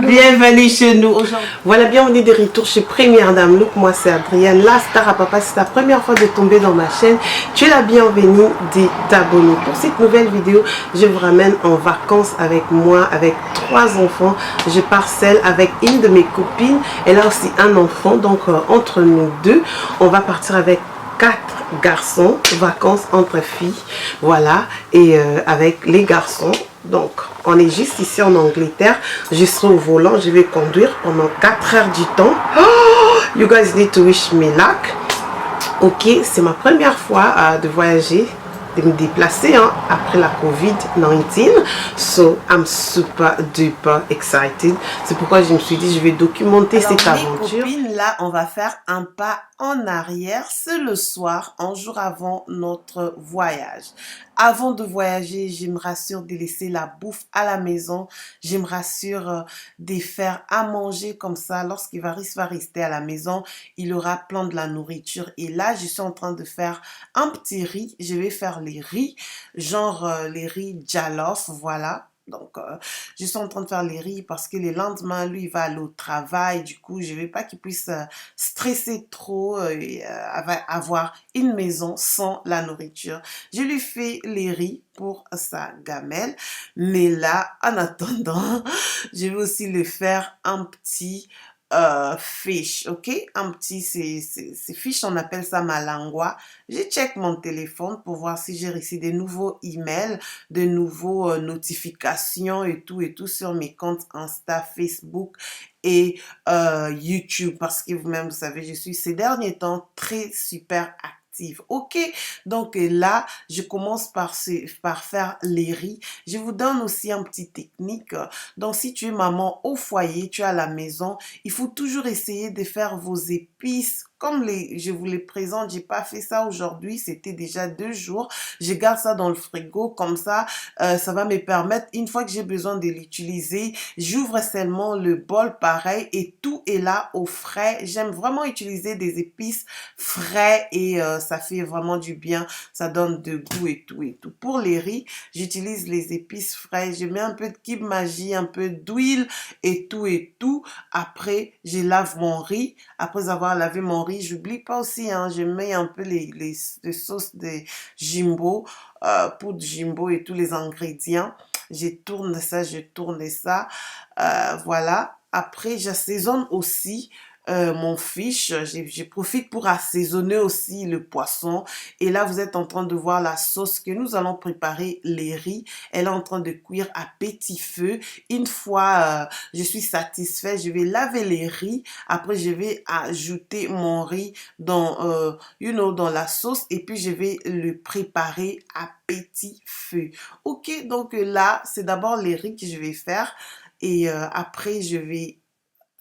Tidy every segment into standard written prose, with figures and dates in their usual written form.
Bienvenue chez nous. Voilà, bienvenue de retour chez Première Dame Look. Moi c'est Adrienne, la star à papa. C'est ta première fois de tomber dans ma chaîne, tu es la bienvenue de t'abonner. Pour cette nouvelle vidéo, je vous ramène en vacances avec moi, avec 3 enfants. Je pars seule avec une de mes copines. Elle a aussi un enfant, donc entre nous deux, on va partir avec 4 garçons, vacances entre filles, voilà, et avec les garçons. Donc, on est juste ici en Angleterre. Je serai au volant, je vais conduire pendant 4 heures du temps. Oh, you guys need to wish me luck. Ok, c'est ma première fois de voyager, de me déplacer après la COVID-19. So, I'm super duper excited. C'est pourquoi je me suis dit, je vais documenter cette aventure. Copines, là, on va faire un pas en arrière. C'est le soir, un jour avant notre voyage. Avant de voyager, je me rassure de laisser la bouffe à la maison. Je me rassure de faire à manger comme ça. Lorsqu'il va rester à la maison, il aura plein de la nourriture. Et là, je suis en train de faire un petit riz. Je vais faire les riz, genre les riz jollof, voilà. Donc, je suis en train de faire les riz parce que le lendemain, lui, il va aller au travail. Du coup, je ne veux pas qu'il puisse stresser trop et avoir une maison sans la nourriture. Je lui fais les riz pour sa gamelle. Mais là, en attendant, je vais aussi le faire un petit fish, ok? Un petit, c'est fish, on appelle ça malangua. Je check mon téléphone pour voir si j'ai reçu des nouveaux emails, de nouveaux notifications et tout sur mes comptes Insta, Facebook et YouTube. Parce que vous-même, vous savez, je suis ces derniers temps très super active. Ok, donc là, je commence par faire les riz. Je vous donne aussi un petit technique. Donc, si tu es maman au foyer, tu es à la maison, il faut toujours essayer de faire vos épices comme je vous les présente. J'ai pas fait ça aujourd'hui, c'était déjà 2 jours. Je garde ça dans le frigo, comme ça, ça va me permettre, une fois que j'ai besoin de l'utiliser, j'ouvre seulement le bol pareil et tout est là au frais. J'aime vraiment utiliser des épices frais et ça fait vraiment du bien, ça donne de goût et tout et tout. Pour les riz, j'utilise les épices frais, je mets un peu de Kib Magie, un peu d'huile et tout et tout. Après, je lave mon riz. Après avoir lavé mon riz, j'oublie pas aussi, je mets un peu les sauces de Jimbo, poudre Jimbo et tous les ingrédients. Je tourne ça, voilà. Après, j'assaisonne aussi mon fish, je profite pour assaisonner aussi le poisson. Et là, vous êtes en train de voir la sauce que nous allons préparer, les riz. Elle est en train de cuire à petit feu. Une fois je suis satisfait, je vais laver les riz. Après, je vais ajouter mon riz dans, dans la sauce. Et puis, je vais le préparer à petit feu. Ok, donc là, c'est d'abord les riz que je vais faire. Et après, je vais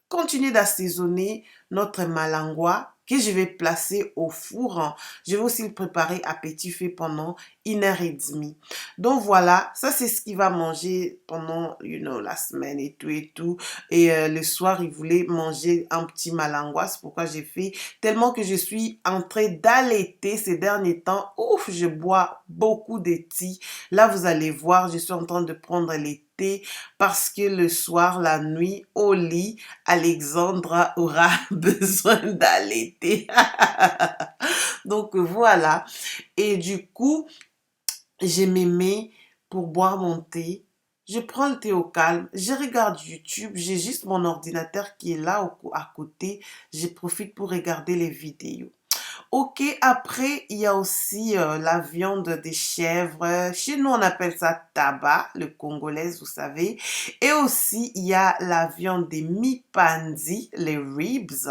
continuer d'assaisonner notre malangua que je vais placer au four. Je vais aussi le préparer à petit feu pendant 1h30. Donc voilà, ça c'est ce qu'il va manger pendant, la semaine et tout et tout. Et le soir, il voulait manger un petit malangua. C'est pourquoi j'ai fait, tellement que je suis en train d'allaiter ces derniers temps. Ouf, je bois beaucoup de thé. Là, vous allez voir, je suis en train de prendre les thés parce que le soir, la nuit, au lit, Alexandra aura besoin d'allaiter. Donc voilà. Et du coup, je me mets pour boire mon thé. Je prends le thé au calme. Je regarde YouTube. J'ai juste mon ordinateur qui est là à côté. Je profite pour regarder les vidéos. Ok, après, il y a aussi la viande des chèvres. Chez nous, on appelle ça tabac, le congolaise, vous savez. Et aussi, il y a la viande des mipandi, les ribs.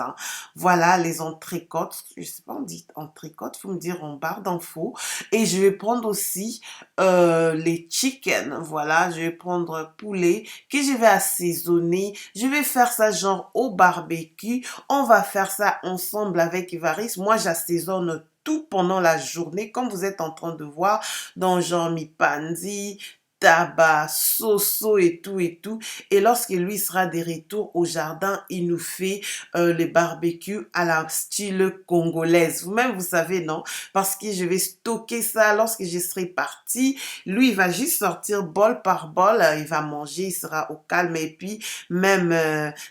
Voilà, les entrecôtes. Je sais pas, on dit entrecôtes, faut me dire en barre d'infos. Et je vais prendre aussi les chicken. Voilà, je vais prendre poulet que je vais assaisonner. Je vais faire ça genre au barbecue. On va faire ça ensemble avec Évariste. Moi, j'assaisonne tout pendant la journée, comme vous êtes en train de voir, dans genre mipandi, tabac, soso et tout et tout. Et lorsque lui sera de retour au jardin, il nous fait les barbecues à la style congolaise. Vous-même, vous savez, non? Parce que je vais stocker ça lorsque je serai partie. Lui, il va juste sortir bol par bol. Il va manger, il sera au calme. Et puis, même,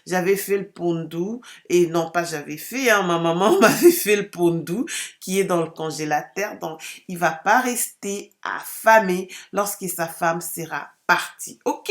j'avais fait le pondu. Et non, pas j'avais fait, hein, ma maman m'avait fait le pondu qui est dans le congélateur. Donc, il va pas rester affamé lorsque sa femme sera partie. Ok,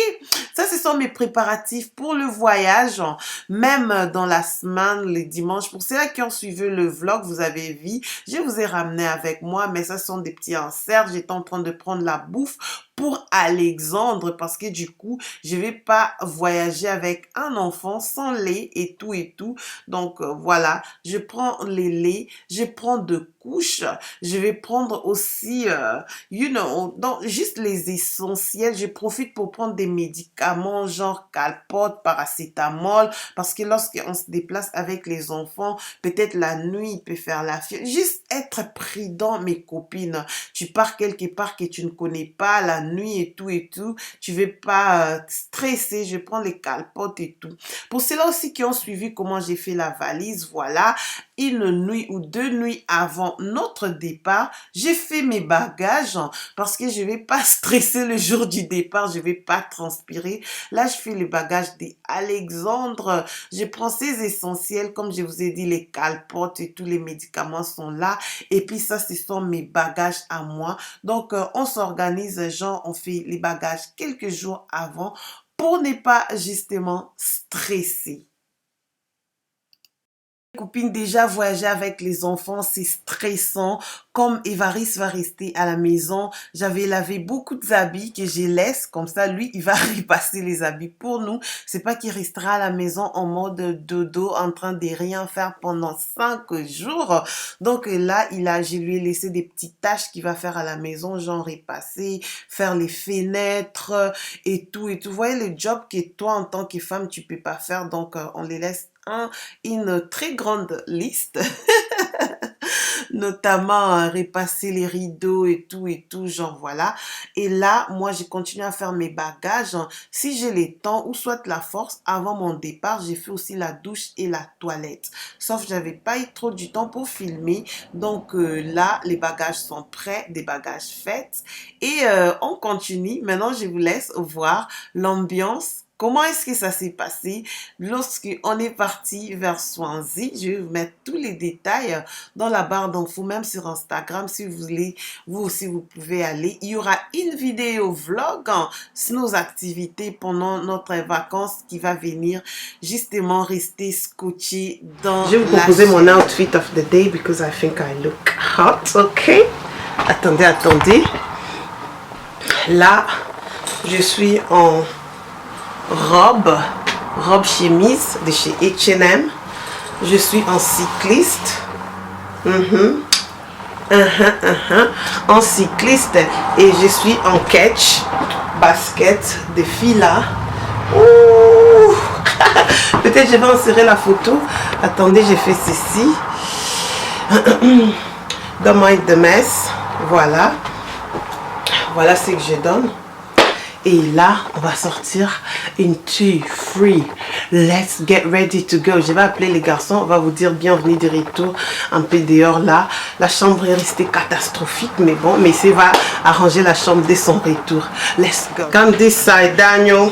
ça ce sont mes préparatifs pour le voyage, même dans la semaine, les dimanches. Pour ceux qui ont suivi le vlog, vous avez vu, je vous ai ramené avec moi, mais ça sont des petits inserts. J'étais en train de prendre la bouffe pour Alexandre parce que du coup, je vais pas voyager avec un enfant sans lait et tout et tout. Donc voilà, je prends les laits, je prends deux couches, je vais prendre aussi, juste les essentiels. Je profite pour prendre des médicaments genre Calpot, paracétamol, parce que lorsqu'on se déplace avec les enfants, peut-être la nuit, il peut faire la fièvre. Juste être prudent, mes copines. Tu pars quelque part que tu ne connais pas, la nuit et tout, tu veux pas stresser, je prends les calpotes et tout. Pour ceux-là aussi qui ont suivi comment j'ai fait la valise, voilà, une nuit ou 2 nuits avant notre départ, j'ai fait mes bagages parce que je vais pas stresser le jour du départ, je vais pas transpirer. Là, je fais les bagages d'Alexandre, je prends ses essentiels, comme je vous ai dit, les calpotes et tous les médicaments sont là. Et puis ça, ce sont mes bagages à moi. Donc, on s'organise, genre, on fait les bagages quelques jours avant pour ne pas justement stresser. Copine, déjà voyager avec les enfants, c'est stressant. Comme Évariste va rester à la maison, j'avais lavé beaucoup d'habits que je laisse. Comme ça, lui, il va repasser les habits pour nous. C'est pas qu'il restera à la maison en mode dodo, en train de rien faire pendant 5 jours. Donc là, je lui ai laissé des petites tâches qu'il va faire à la maison, genre repasser, faire les fenêtres et tout et tout. Vous voyez le job que toi, en tant que femme, tu peux pas faire. Donc, on les laisse une très grande liste, notamment repasser les rideaux et tout, genre voilà. Et là, moi, j'ai continué à faire mes bagages. Si j'ai le temps ou soit la force, avant mon départ, j'ai fait aussi la douche et la toilette. Sauf que j'avais pas eu trop du temps pour filmer. Donc là, les bagages sont prêts, des bagages faits. Et on continue. Maintenant, je vous laisse voir l'ambiance. Comment est-ce que ça s'est passé lorsqu'on est parti vers Swansea? Je vais vous mettre tous les détails dans la barre d'infos, même sur Instagram. Si vous voulez, vous aussi, vous pouvez aller. Il y aura une vidéo vlog sur nos activités pendant notre vacances qui va venir justement rester scotché dans Je vais vous proposer mon outfit of the day because I think I look hot, ok? Attendez. Là, je suis en robe chemise de chez H&M. Je suis en cycliste. En cycliste et je suis en catch basket de Fila. Peut-être je vais insérer la photo. Attendez, j'ai fait ceci. Don't mind the mess. Voilà ce que je donne. Et là, on va sortir in 2, 3. Let's get ready to go. Je vais appeler les garçons. On va vous dire bienvenue de retour un peu dehors là. La chambre est restée catastrophique, mais bon, Messi va arranger la chambre dès son retour. Let's go. Come this side, Daniel.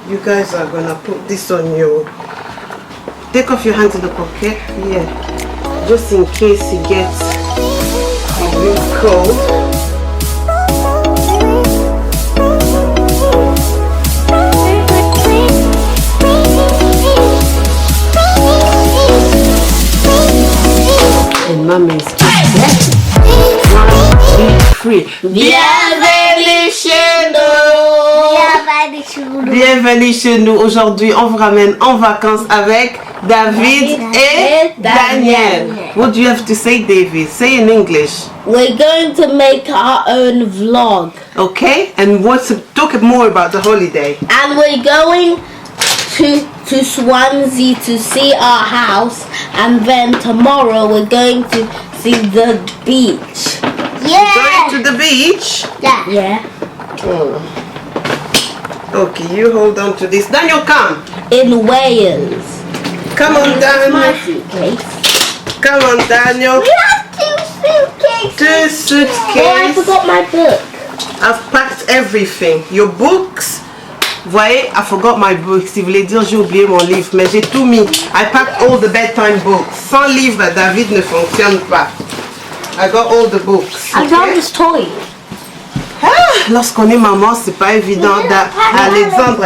You guys are gonna put this on you. Take off your hand to the pocket. Yeah. Just in case he gets real cold. mom is dead. 1, 2, 3. Bienvenue chez nous. Bienvenue chez nous. Aujourd'hui, on vous ramène en vacances avec David et Daniel. What do you have to say, David? Say in English. We're going to make our own vlog. Okay, and talk more about the holiday. And we're going to Swansea to see our house, and then tomorrow we're going to see the beach. Going to the beach? Yeah. Okay, you hold on to this. Daniel, come. In Wales. Come on, My Daniel. suitcase. Come on, Daniel. We have 2 suitcases. 2 suitcases. Oh, I forgot my book. I've packed everything. Your books. Voyez, I forgot my books. Si vous voulez dire, j'ai oublié mon livre. Mais j'ai tout mis. I packed all the bedtime books. Sans livre, David ne fonctionne pas. I got all the books. I found this toy. Lorsqu'on est maman, c'est pas évident. Alexandre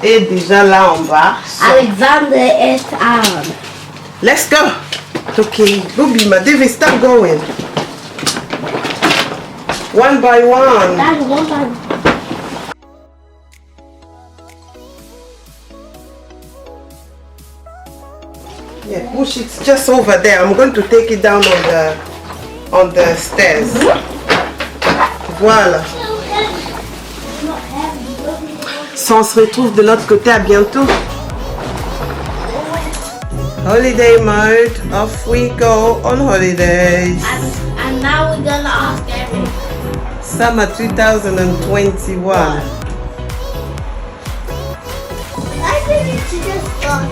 est déjà là en bas. Alexander is on. Let's go. Okay, Bobby, my David, start going. One by one. Dad, one by one. Yeah, push it just over there. I'm going to take it down on the stairs. Voilà. Si on se retrouve de l'autre côté, à bientôt. Holiday mode. Off we go on holidays. And now we're gonna ask Eric. Summer 2021. I think you should just start it.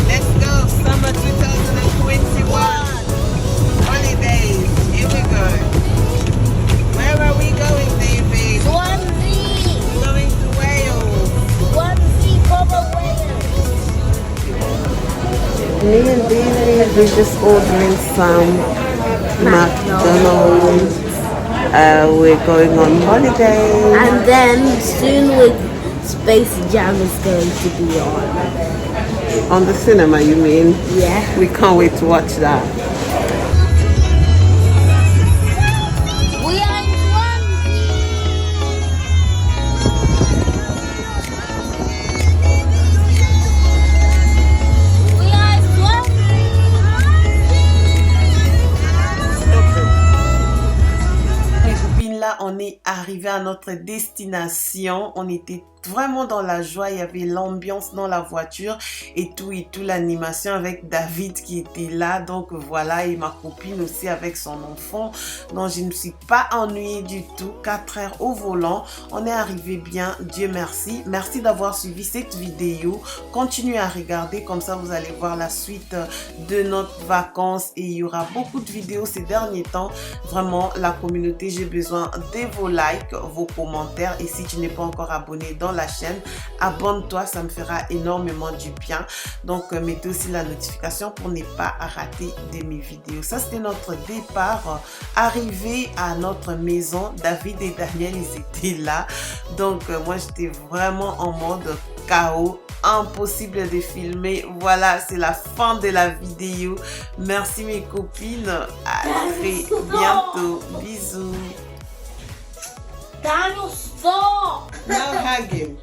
Let's go, summer 2021. Holidays, here we go. Where are we going, David? Swansea. We're going to Wales. Swansea, Cover Wales. Me and David, we're just ordering some McDonald's. We're going on holiday. And then soon with Space Jam is going to be on. On the cinema, you mean? Yeah. We can't wait to watch that. We are in Swansea. We are in Swansea. Les copines, là, on est arrivé à notre destination. On était vraiment dans la joie, il y avait l'ambiance dans la voiture et tout, l'animation avec David qui était là, donc voilà, et ma copine aussi avec son enfant. Donc je ne me suis pas ennuyée du tout. 4 heures au volant, on est arrivé bien, Dieu merci. Merci d'avoir suivi cette vidéo. Continuez à regarder, comme ça vous allez voir la suite de notre vacances et il y aura beaucoup de vidéos ces derniers temps. Vraiment, la communauté, j'ai besoin de vos likes, vos commentaires, et si tu n'es pas encore abonné dans la chaîne, abonne-toi, ça me fera énormément du bien. Donc mettez aussi la notification pour ne pas rater de mes vidéos. Ça, c'était notre départ, arrivé à notre maison. David et Daniel, ils étaient là, donc moi j'étais vraiment en mode chaos, impossible de filmer. Voilà, c'est la fin de la vidéo. Merci mes copines, à très bientôt, bisous. Daniel, stop! Now hug him.